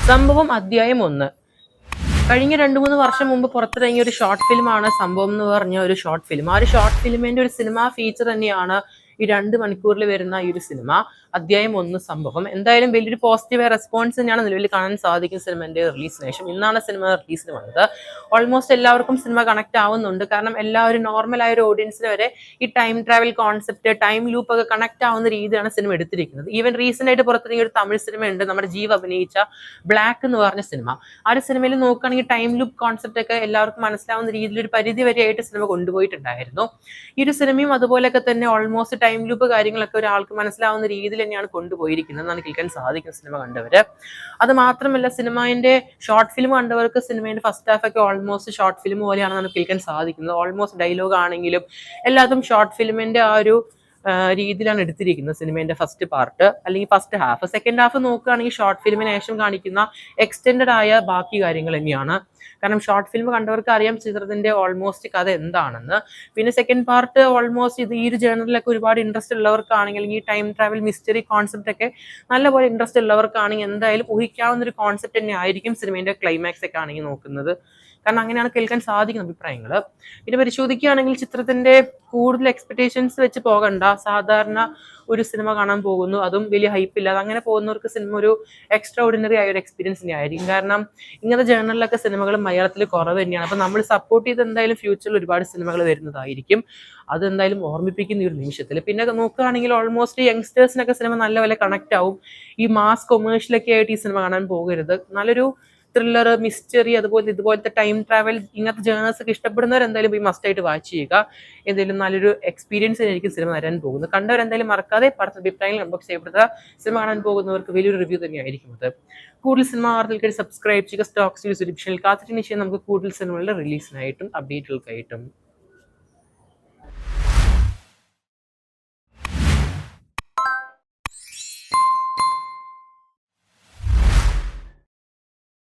സംഭവം അധ്യായം 1. കഴിഞ്ഞ 2-3 വർഷം മുമ്പ് പുറത്തിറങ്ങിയ ഒരു ഷോർട്ട് ഫിലിമാണ് സംഭവം എന്ന് പറഞ്ഞ ഒരു ഷോർട്ട് ഫിലിം. ആ ഒരു ഷോർട്ട് ഫിലിമിന്റെ ഒരു സിനിമ ഫീച്ചർ തന്നെയാണ് ഈ 2 മണിക്കൂറിൽ വരുന്ന ഈ ഒരു സിനിമ. അധ്യായം 1 സംഭവം. എന്തായാലും വലിയൊരു പോസിറ്റീവ് റെസ്പോൺസ് തന്നെയാണ് നിലവിൽ കാണാൻ സാധിക്കും സിനിമന്റെ റിലീസിന് ശേഷം. ഇന്നാണ് സിനിമ റിലീസിന് വന്നത്. ഓൾമോസ്റ്റ് എല്ലാവർക്കും സിനിമ കണക്ട് ആവുന്നുണ്ട്. കാരണം എല്ലാവരും നോർമൽ ആയ ഒരു ഓഡിയൻസിന് വരെ ഈ time travel concept, time loop ഒക്കെ കണക്ട് ആവുന്ന രീതിയാണ് സിനിമ എടുത്തിരിക്കുന്നത്. ഈവൻ റീസെന്റ് ആയിട്ട് പുറത്തിറങ്ങിയ ഒരു തമിഴ് സിനിമ ഉണ്ട്, നമ്മുടെ ജീവ് അഭിനയിച്ച ബ്ലാക്ക് എന്ന് പറഞ്ഞ സിനിമ. ആ ഒരു സിനിമയിൽ നോക്കുകയാണെങ്കിൽ ടൈം ലൂപ്പ് കോൺസെപ്റ്റ് ഒക്കെ എല്ലാവർക്കും മനസ്സിലാവുന്ന രീതിയിൽ ഒരു പരിധി വരെയായിട്ട് സിനിമ കൊണ്ടുപോയിട്ടുണ്ടായിരുന്നു. ഈ ഒരു സിനിമയും അതുപോലെയൊക്കെ തന്നെ ഓൾമോസ്റ്റ് ടൈം ലൂപ്പ് കാര്യങ്ങളൊക്കെ ഒരാൾക്ക് മനസ്സിലാവുന്ന രീതിയിൽ തന്നെയാണ് കൊണ്ടുപോയിരിക്കുന്നത് എന്നാണ് കേൾക്കാൻ സാധിക്കും സിനിമ കണ്ടവര്. അത് മാത്രമല്ല, സിനിമയുടെ ഷോർട്ട് ഫിലിം കണ്ടവർക്ക് സിനിമയുടെ ഫസ്റ്റ് ഹാഫ് ഒക്കെ ഓൾമോസ്റ്റ് ഷോർട്ട് ഫിലിം പോലെയാണെന്നാണ് കേൾക്കാൻ സാധിക്കുന്നത്. ഓൾമോസ്റ്റ് ഡയലോഗ് ആണെങ്കിലും എല്ലാതും ഷോർട്ട് ഫിലിമിന്റെ ആ ഒരു രീതിയിലാണ് എടുത്തിരിക്കുന്നത് സിനിമേന്റെ ഫസ്റ്റ് പാർട്ട് അല്ലെങ്കിൽ ഫസ്റ്റ് ഹാഫ്. സെക്കൻഡ് ഹാഫ് നോക്കുകയാണെങ്കിൽ ഷോർട്ട് ഫിലിമിന് ശേഷം കാണിക്കുന്ന എക്സ്റ്റെൻഡഡ് ആയ ബാക്കി കാര്യങ്ങൾ തന്നെയാണ്. കാരണം ഷോർട്ട് ഫിലിം കണ്ടവർക്ക് അറിയാം ചിത്രത്തിന്റെ ഓൾമോസ്റ്റ് കഥ എന്താണെന്ന്. പിന്നെ സെക്കൻഡ് പാർട്ട് ഓൾമോസ്റ്റ് ഈ ഒരു ജേണലിലൊക്കെ ഒരുപാട് ഇൻട്രസ്റ്റ് ഉള്ളവർക്കാണെങ്കിൽ, ഈ ടൈം ട്രാവൽ മിസ്റ്ററി കോൺസെപ്റ്റ് ഒക്കെ നല്ലപോലെ ഇൻട്രസ്റ്റ് ഉള്ളവർക്കാണെങ്കിൽ എന്തായാലും ഊഹിക്കാവുന്ന ഒരു കോൺസെപ്റ്റ് തന്നെ ആയിരിക്കും സിനിമയുടെ ക്ലൈമാക്സ് ഒക്കെ ആണെങ്കിൽ നോക്കുന്നത്. കാരണം അങ്ങനെയാണ് കേൾക്കാൻ സാധിക്കുന്ന അഭിപ്രായങ്ങൾ. പിന്നെ പരിശോധിക്കുകയാണെങ്കിൽ ചിത്രത്തിന്റെ കൂടുതൽ എക്സ്പെക്ടേഷൻസ് വെച്ച് പോകണ്ട. സാധാരണ ഒരു സിനിമ കാണാൻ പോകുന്നു, അതും വലിയ ഹൈപ്പ് ഇല്ലാതെ അങ്ങനെ പോകുന്നവർക്ക് സിനിമ ഒരു എക്സ്ട്രാ ഓർഡിനറി ആയ ഒരു എക്സ്പീരിയൻസ് തന്നെ ആയിരിക്കും. കാരണം ഇങ്ങനത്തെ ജേണലിലൊക്കെ സിനിമകൾ മലയാളത്തിൽ കുറവ് തന്നെയാണ്. അപ്പം നമ്മൾ സപ്പോർട്ട് ചെയ്ത് എന്തായാലും ഫ്യൂച്ചറിൽ ഒരുപാട് സിനിമകൾ വരുന്നതായിരിക്കും. അത് എന്തായാലും ഓർമ്മിപ്പിക്കുന്ന ഒരു നിമിഷത്തിൽ. പിന്നെ നോക്കുകയാണെങ്കിൽ ഓൾമോസ്റ്റ് യങ്സ്റ്റേഴ്സിനൊക്കെ സിനിമ നല്ലപോലെ കണക്ട് ആവും. ഈ മാസ് കൊമേഴ്ഷ്യലൊക്കെ ആയിട്ട് ഈ സിനിമ കാണാൻ പോകരുത്. നല്ലൊരു ത്രില്ലർ, മിസ്റ്ററി, അതുപോലെ ഇതുപോലത്തെ ടൈം ട്രാവൽ ഇങ്ങനത്തെ ജേണൽസ് ഒക്കെ ഇഷ്ടപ്പെടുന്നവർ എന്തായാലും ഈ മസ്റ്റ് ആയിട്ട് വാച്ച് ചെയ്യുക. എന്തെങ്കിലും നല്ലൊരു എക്സ്പീരിയൻസ് ആയിരിക്കും സിനിമ തരാൻ പോകുന്നത്. കണ്ടവരെന്തായാലും മറക്കാതെ പറഞ്ഞ അഭിപ്രായങ്ങൾ ഇൻബോക്സ് ചെയ്യപ്പെടുക. സിനിമ കാണാൻ പോകുന്നവർക്ക് വലിയൊരു റിവ്യൂ തന്നെയായിരിക്കും അത്. കൂടുതൽ സിനിമ വാർത്തകൾക്ക് സബ്സ്ക്രൈബ് ചെയ്യുക. സ്റ്റോക്സ് ഡിസ്ക്രിപ്ഷനിൽ കാത്തിരിക്കുന്ന ശേഷം നമുക്ക് കൂടുതൽ സിനിമകളുടെ റിലീസിനായിട്ടും അപ്ഡേറ്റുകൾക്കായിട്ടും